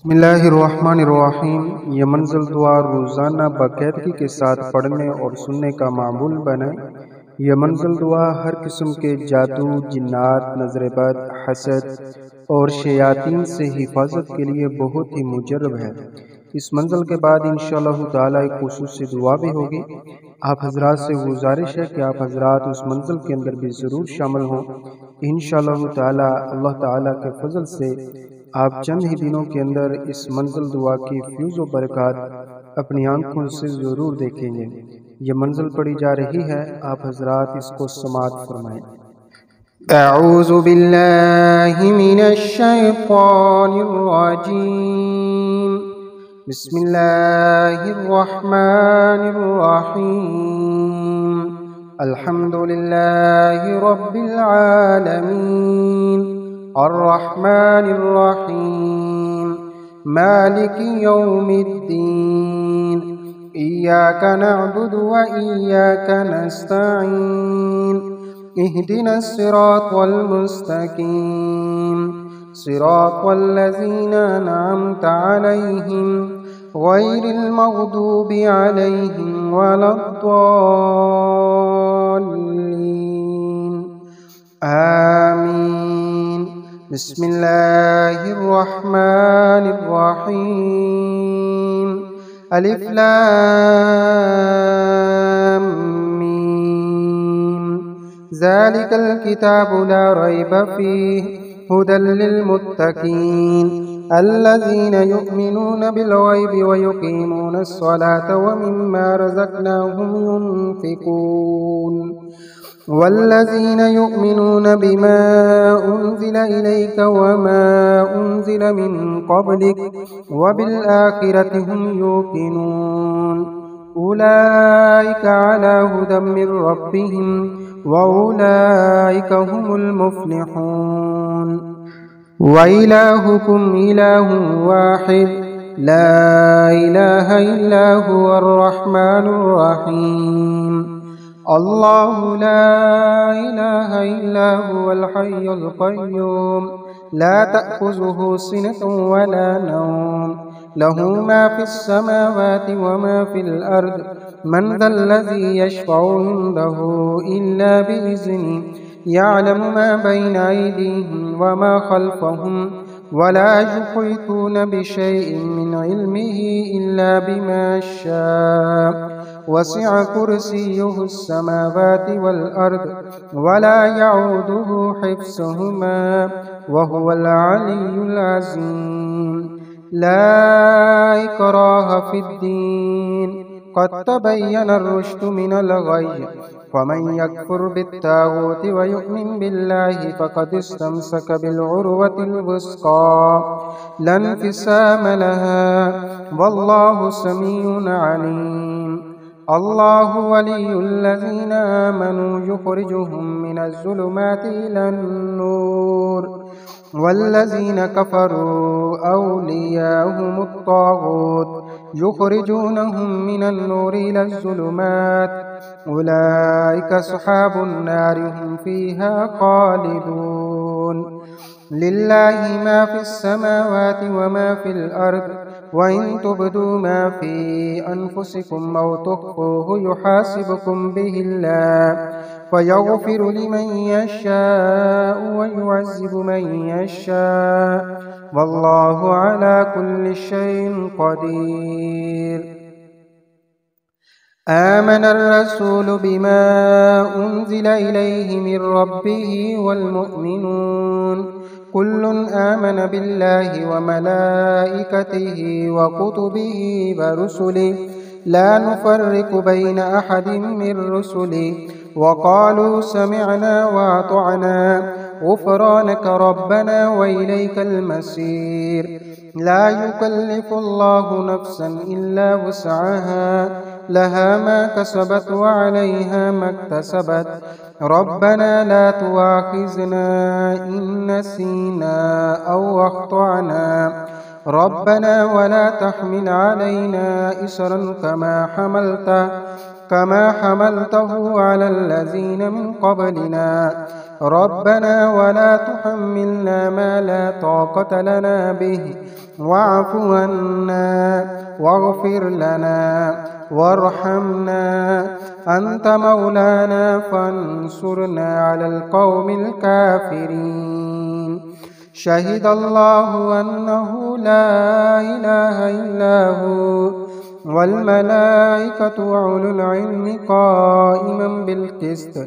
बिस्मिल्लाहिर्रहमानिर्रहीम। ये मंजिल दुआ रोज़ाना बाकायदगी के साथ पढ़ने और सुनने का मामूल बनाएं। यह मंजिल दुआ हर किस्म के जादू, जिन्नात, नजर बद, हसद और शयातीन से हिफाजत के लिए बहुत ही मुजर्रब है। इस मंजिल के बाद इंशाअल्लाह ताला एक खुसूसी दुआ भी होगी। आप हजरात से गुजारिश है कि आप हजरात उस मंजिल के अंदर भी ज़रूर शामिल हों। इंशाअल्लाह ताला अल्लाह ताला के फजल से आप चंद ही दिनों के अंदर इस मंजिल दुआ की फ्यूज़ व बरक़ात अपनी आंखों से ज़रूर देखेंगे। ये मंजिल पढ़ी जा रही है, आप हजरात इसको समाअत फरमाएं। अऊज़ु बिल्लाहि मिनश शैतानिर रजीम। बिस्मिल्लाहिर रहमानिर रहीम। अल्हम्दुलिल्लाहि रब्बिल आलमीन अर्रहमानिर रहीम मालिकि यौमिद्दीन इय्याका नअबुदु व इय्याका नस्तईन इहदिनस सिरातल मुस्तकीम सिरातल लज़ीना अनअमता अलैहिम गैरिल मग़दूबि अलैहिम वलद्दाल्लीन। आमीन। बिस्मिल्लाहिर रहमानिर रहीम। अलिफ लाम मीम। ज़ालिकल किताबु ला रैब फ़ीहि हुदल लिलमुत्तक़ीन अल्लज़ीना युमिनूना बिल ग़ैबि व युक़ीमूनस स्वलाता व मिम्मा रज़क़नाहुम युनफ़िक़ून वल्लज़ीना युमिनूना बिमा उन्ज़िला इलैका व मा उन्ज़िला मिन क़ब्लिक व बिल आखिरति हुम युक़िनून उलाइका अला हुदम मिर रब्बिहिम व उलाइका हुमुल मुफ़्लिहून। व इलाहुकुम इलाहुन वाहिद ला इलाहा इल्ला हुवर रहमानुर रहीम। अल्लाहु ला इलाहा इल्ला हुवल हय्युल क़य्यूम ला तअख़ुज़ुहु सिनतुन वला नौम लहू मा फ़िस समावाति व मा फ़िल अर्द मन ज़ल्लज़ी यशफ़अु इंदहु इल्ला बिइज़्निहि यअलमु मा बैना अयदीहिम व मा ख़ल्फ़हुम वला युहीतून बिशैइन मिन इल्मिहि इल्ला बिमा शाअ वसिअ कुर्सियुहुस समावाति वल अर्द वला यऊदुहु हिफ्ज़ुहुमा व हुवल अलिय्युल अज़ीम। ला इक्राहा फ़िद्दीन क़द तबय्यनर रुश्दु मिनल गय्य फ़मन यकफ़ुर बित्ताग़ूति व युमिन बिल्लाहि फ़क़द इस्तमसक बिलउर्वतिल वुस्क़ा ला इंफ़िसाम लहा वल्लाहु समीउन अलीम। अल्लाहु वलियुल्लज़ीना आमनू युख़रिजुहुम मिनज़्ज़ुलुमाति इलन-नूर वल्लज़ीना कफ़रू औलियाहुमुत ताग़ूत युख़रिजूनहुम मिनन-नूरि इलज़्ज़ुलुमात उलाइका अस्हाबुन नारि हुम फ़ीहा ख़ालिदून। लिल्लाहि मा फ़िस समावाति व मा फ़िल अर्द व इन तुब्दू मा फ़ी अनफ़ुसिकुम औ तुख़्फ़ूहु युहासिबकुम बिहिल्लाह फ़यग़फ़िरु लिमन यशाअ व युअज़्ज़िबु मन यशाअ वल्लाहु अला कुल्लि शैइन क़दीर। आमनर रसूलु बिमा उन्ज़िला इलैहि मिर रब्बिहि वल मुअ्मिनून कुल्लुन आमन बिल्लाहि व मलाइकतिहि व कुतुबिहि व रुसुलिहि ला नुफ़र्रिक़ु बैन अहदिम मिर रुसुलिहि व क़ालू समिअना व अतअना ग़ुफ़रानक रब्बना व इलैकल मसीर। ला युकल्लिफ़ुल्लाहु नफ़्सन इल्ला वुस्अहा लहा मा कसबत व अलैहा मक्तसबत रब्बना ला तुआख़िज़ना इन नसीना औ अख़्तअना रब्बना वला तहमिल अलैना इसरन कमा हमलतहु अलल्लज़ीना मिन क़ब्लिना ربنا ولا تحملنا ما لا طاقة لنا به واعف عنا واغفر لنا وارحمنا أنت مولانا فانصرنا على القوم الكافرين. شهد الله أنه لا إله إلا هو والملائكة وأولو العلم قائما بالقسط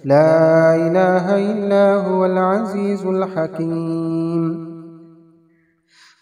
لا إله إلا هو العزيز الحكيم.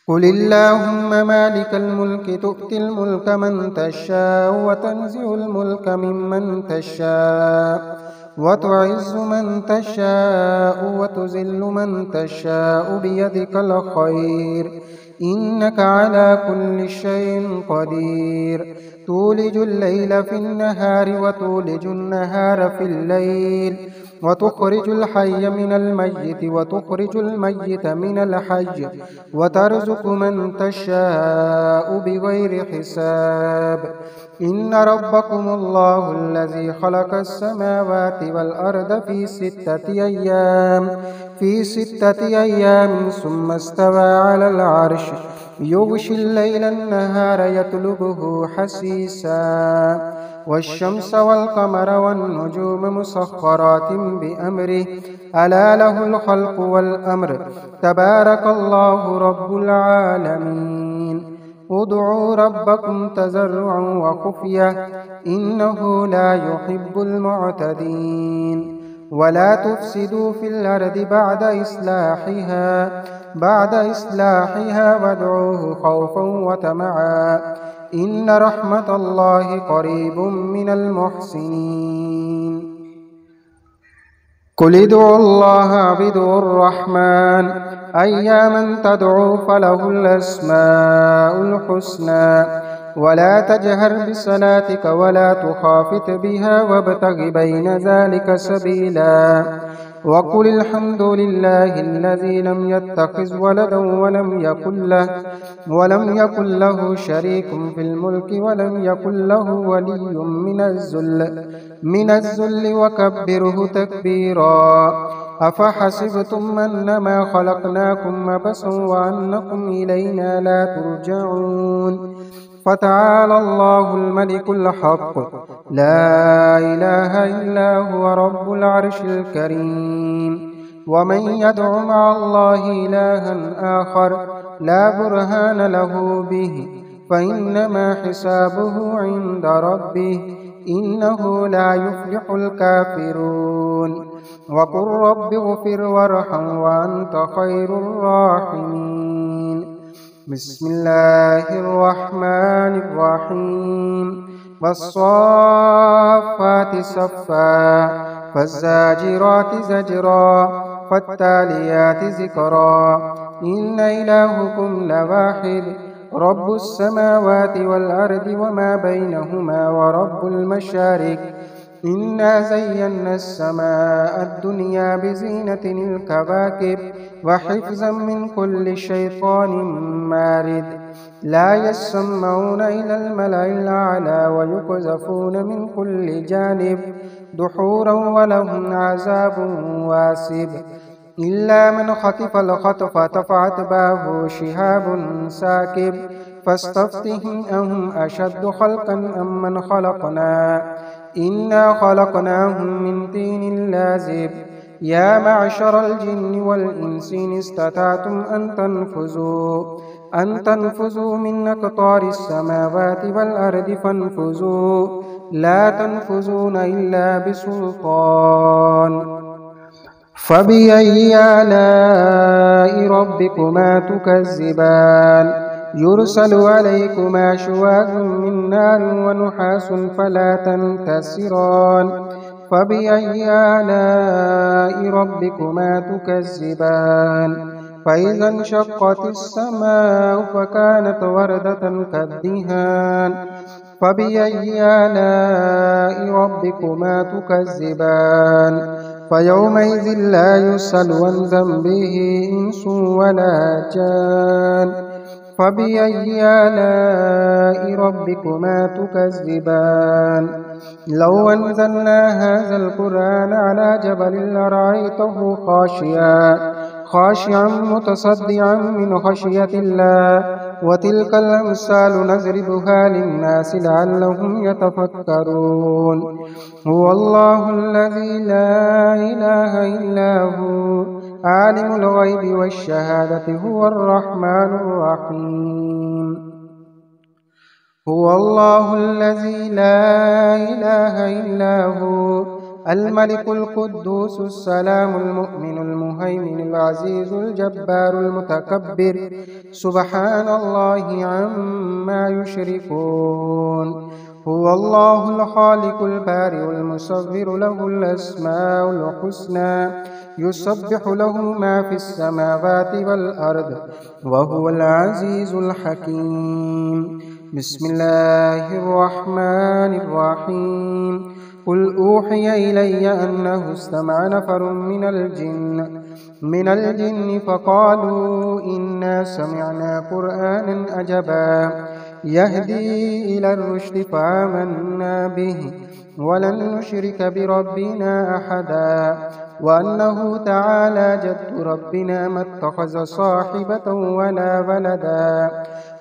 قل اللهم مالك الملك تؤتي الملك من تشاء وتنزع الملك ممن تشاء وتعز من تشاء وتذل من تشاء بيدك الخير إنك على كل شيء قدير. تولج الليل في النهار وتولج النهار في الليل وتخرج الحي من الميت وتخرج الميت من الحي وترزق من تشاء بغير حساب. إن ربكم الله الذي خلق السماوات والأرض في ستة أيام ثم استوى على العرش يغشي الليل النهار يطلبه حثيثا والشمس والقمر والنجوم مسخرات بأمره ألا له الخلق والأمر تبارك الله رب العالمين. ادعوا ربكم تضرعا وخفية إنه لا يحب المعتدين. ولا تفسدوا في الأرض بعد إصلاحها وادعوه خوفا وطمعا إن رحمة الله قريب من المحسنين. قل ادعوا الله بدعوا الرحمن أياما تدعوا فله الأسماء الحسنى ولا تجهر بصلاتك ولا تخافت بها وابتغ بين ذلك سبيلا. وقل الحمد لله الذي لم يتخذ ولدا ولم يكن له شريك في الملك ولم يكن له ولي من الذل وكبره تكبيرا. أفحسبتم أنما خلقناكم عبثا وأنكم إلينا لا ترجعون. فتعالى الله الملك الحق لا إله إلا هو رب العرش الكريم. ومن يدع مع الله إلها آخر لا برهان له به فإنما حسابه عند ربه إنه لا يفلح الكافرون. وقل رب اغفر وارحم وأنت خير الراحمين. بسم الله الرحمن الرحيم. والصافات صفا فالزاجرات زجرا فالتاليات ذكرا إن إلهكم لواحد رب السماوات والأرض وما بينهما ورب المشارق. إنا زينا السماء الدنيا بزينة الكواكب وحفظا من كل شيطان مارد. لا يسمعون إلى الملأ الأعلى ويقذفون من كل جانب دحورا ولهم عذاب واسب. إلا من خطف الخطفة فأتبعه شهاب ساكب فاستفتهم أهم أشد خلقا أم من خلقنا إنا خلقناهم من طين لازب. يا معشر الجن والإنس إن استطعتم أن تنفذوا من أقطار السماوات والأرض فانفذوا لا تنفذون إلا بسلطان. فبأي آلاء ربكما تكذبان يرسل عليكما شواظ من نار ونحاس فلا تنتصران. فبأي آلاء ربكما تكذبان فإذا انشقت السماء فكانت وردة كالدهان. فبأي آلاء ربكما تكذبان فيومئذ لا يسأل عن ذنبه إنس ولا جان. فبأي آلاء ربكما تكذبان لو أنزلنا هذا القرآن على جبل لرأيته خاشعا متصدعا من خشية الله وتلك الأمثال نضربها للناس لعلهم يتفكرون هو الله الذي لا إله إلا هو عالم الغيب والشهادة هو الرحمن الرحيم هو الله الذي لا إله إلا هو الملك القدوس السلام المؤمن المهيمن العزيز الجبار المتكبر سبحان الله عما يشركون هو الله الخالق البارئ المصور له الأسماء الحسنى يسبح له ما في السماوات والأرض وهو العزيز الحكيم بسم الله الرحمن الرحيم قل أوحي إلي أنه استمع نفر من الجن فقالوا إنا سمعنا قرآنا عجبا يهدي إلى الرشد فآمنا به ولن نشرك بربنا أحدا وأنه تعالى جد ربنا ما اتخذ صاحبة ولا ولدا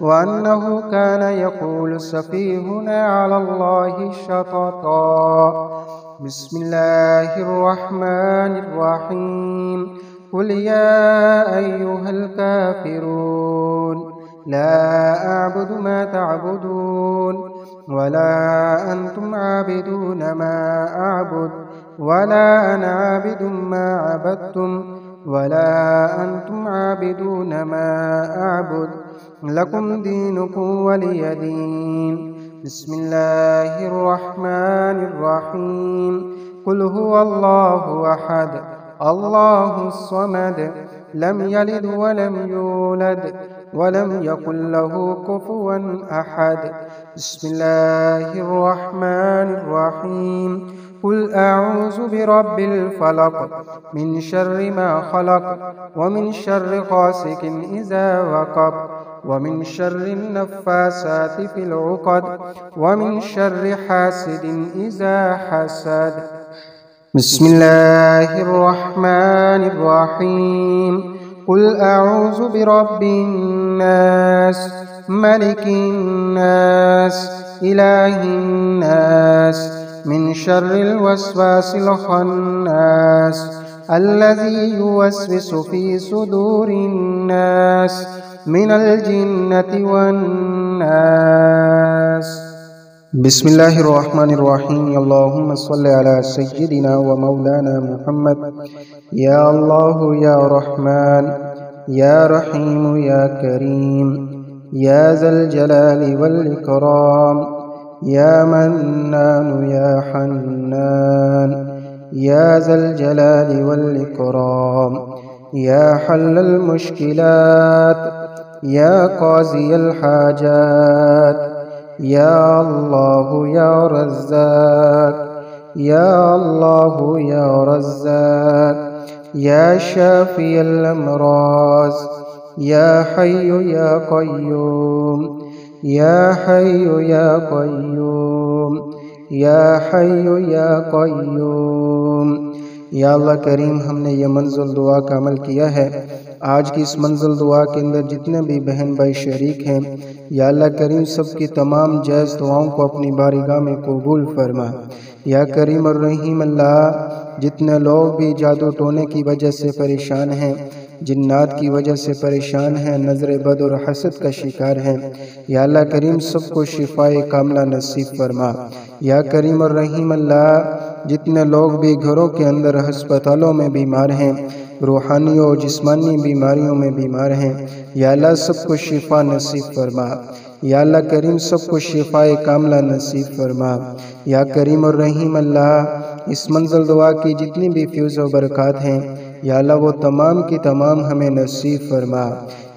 وأنه كان يقول سفيهنا على الله شططا بسم الله الرحمن الرحيم قل يا أيها الكافرون لا أعبد ما تعبدون ولا أنتم عابدون ما أعبد ولا أنا عابد ما عبدتم ولا أنتم عابدون ما أعبد لكم دينكم ولي دين بسم الله الرحمن الرحيم قل هو الله أحد الله الصمد لم يلد ولم يولد ولم يكن له كفوا أحد بسم الله الرحمن الرحيم قل أعوذ برب الفلق من شر ما خلق ومن شر غاسق إذا وقب ومن شر النفاسات في العقد ومن شر حاسد إذا حسد بسم الله الرحمن الرحيم قل أعوذ برب الناس ملك الناس إله الناس من شر الوسواس الخناس الذي يوسوس في صدور الناس من الجنة والناس بسم الله الرحمن الرحيم اللهم صل على سيدنا ومولانا محمد يا الله يا رحمن يا رحيم يا كريم يا ذا الجلال والإكرام يا منان يا حنان يا ذا الجلال والإكرام يا حل المشكلات يا قاضي الحاجات يا الله يا رزاق يا الله يا رزاق يا شافي الأمراض يا حي يا قيوم يا حي يا قيوم या हय्यु या क़य्यूम। या अल्लाह करीम, हमने ये मंजिल दुआ का अमल किया है। आज की इस मंजिल दुआ के अंदर जितने भी बहन भाई शरीक हैं, या अल्लाह करीम सबकी तमाम जायज़ दुआओं को अपनी बारगाह में कबूल फरमा। या करीम और रहीम अल्लाह, जितने लोग भी जादू टोने की वजह से परेशान हैं, जिन्नात की वजह से परेशान हैं, नज़र बद और हसद का शिकार हैं, या अल्लाह करीम सबको शिफाए कामला नसीब फरमा। या करीम और रहीम अल्लाह, जितने लोग भी घरों के अंदर अस्पतालों में बीमार हैं, रूहानी और जिस्मानी बीमारियों में बीमार हैं, या अल्लाह सबको शिफा नसीब फरमा। या अल्लाह करीम सबको शिफाए कामला नसीब फरमा। या करीम और रहीम अल्लाह, इस मंजिल दुआ की जितनी भी फ्यूज़ और बरक़ात हैं, या अल्लाह वो तमाम की तमाम हमें नसीब फरमा।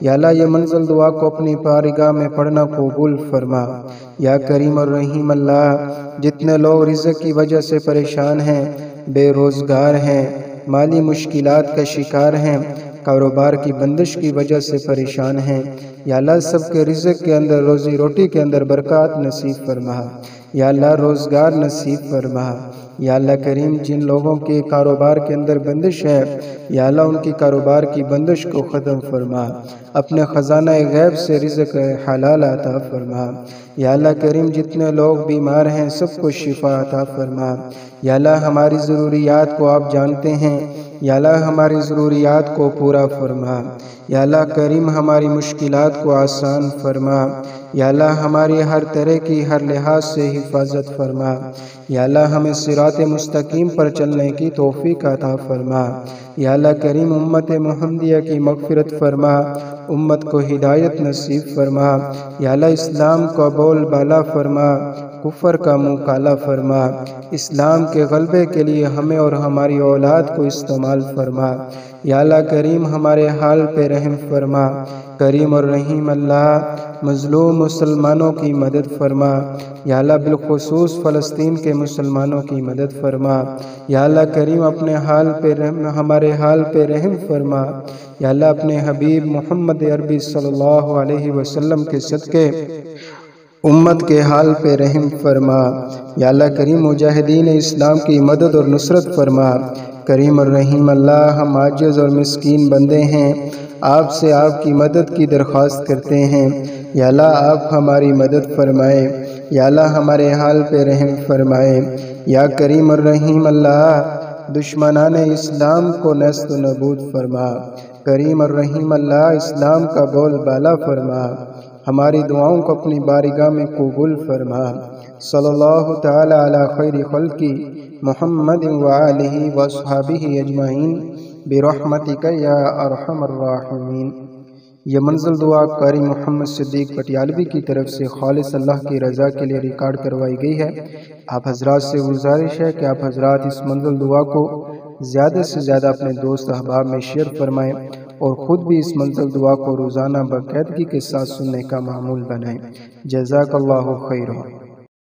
या अल्लाह ये मंजिल दुआ को अपनी बारगाह में पढ़ना कबूल फरमा। या करीम और रहीम अल्लाह, जितने लोग रिज़्क़ की वजह से परेशान हैं, बेरोज़गार हैं, माली मुश्किलात का शिकार हैं, کاروبار کی بندش کی وجہ سے پریشان ہیں، یا اللہ سب کے رزق کے اندر، روزی روٹی کے اندر برکات نصیب فرما، یا اللہ روزگار نصیب فرما، یا اللہ کریم جن لوگوں کے کاروبار کے اندر بندش ہے یا اللہ ان کی کاروبار کی بندش کو ختم فرما، اپنے خزانہ غیب سے رزق حلال عطا فرما، یا اللہ کریم جتنے لوگ بیمار ہیں سب کو شفا عطا فرما، یا اللہ ہماری ضروریات کو آپ جانتے ہیں، یا اللہ ہماری ضروریات کو پورا فرما، یا اللہ کریم ہماری مشکلات کو آسان فرما، یا اللہ ہماری ہر طرح کی ہر لحاظ سے حفاظت فرما، یا اللہ ہمیں صراط مستقیم پر چلنے کی توفیق عطا فرما، یا اللہ کریم امت محمدیہ کی مغفرت فرما، امت کو ہدایت نصیب فرما، یا اللہ اسلام کا بول بالا فرما، کفر کا منہ کالا فرما، اسلام کے غلبے کے لیے ہمیں اور ہماری اولاد کو استعمال فرما، یا اللہ کریم ہمارے حال پہ رحم فرما، کریم اور رحیم اللہ مظلوم مسلمانوں کی مدد فرما، یا اللہ بالخصوص فلسطین کے مسلمانوں کی مدد فرما، یا اللہ کریم اپنے حال پہ ہمارے حال پہ رحم فرما، یا اللہ اپنے حبیب محمد عربی صلی اللہ علیہ وسلم کے صدقے امت کے حال پہ رحم فرما، یا اللہ کریم مجاہدین اسلام کی مدد اور نصرت فرما، کریم اور رحیم اللہ ہم عاجز اور مسکین بندے ہیں، آپ سے آپ کی مدد کی درخواست کرتے ہیں، یا اللہ آپ ہماری مدد فرمائیں، یا اللہ ہمارے حال پہ رحم فرمائیں، یا کریم اور رحیم اللہ دشمنان اسلام کو نیست و نابود فرما، کریم اور رحیم اللہ اسلام کا بول بالا فرما، ہماری دعاؤں کو اپنی بارگاہ میں قبول فرما، صلی اللہ تعالی علی خیر خلقی محمد وآلہ واصحابہ اجمعین برحمتک یا ارحم الراحمین۔ یہ منزل دعا قاری محمد صدیق پٹیالوی کی طرف سے خالص اللہ کی رضا کے لیے ریکارڈ کروائی گئی ہے۔ آپ حضرات سے گزارش ہے کہ آپ حضرات اس منزل دعا کو زیادہ سے زیادہ اپنے دوست احباب میں شیئر فرمائیں اور خود بھی اس منزل دعا کو روزانہ باقاعدگی کے ساتھ سننے کا معمول بنائیں۔ جزاک اللہ خیرہ۔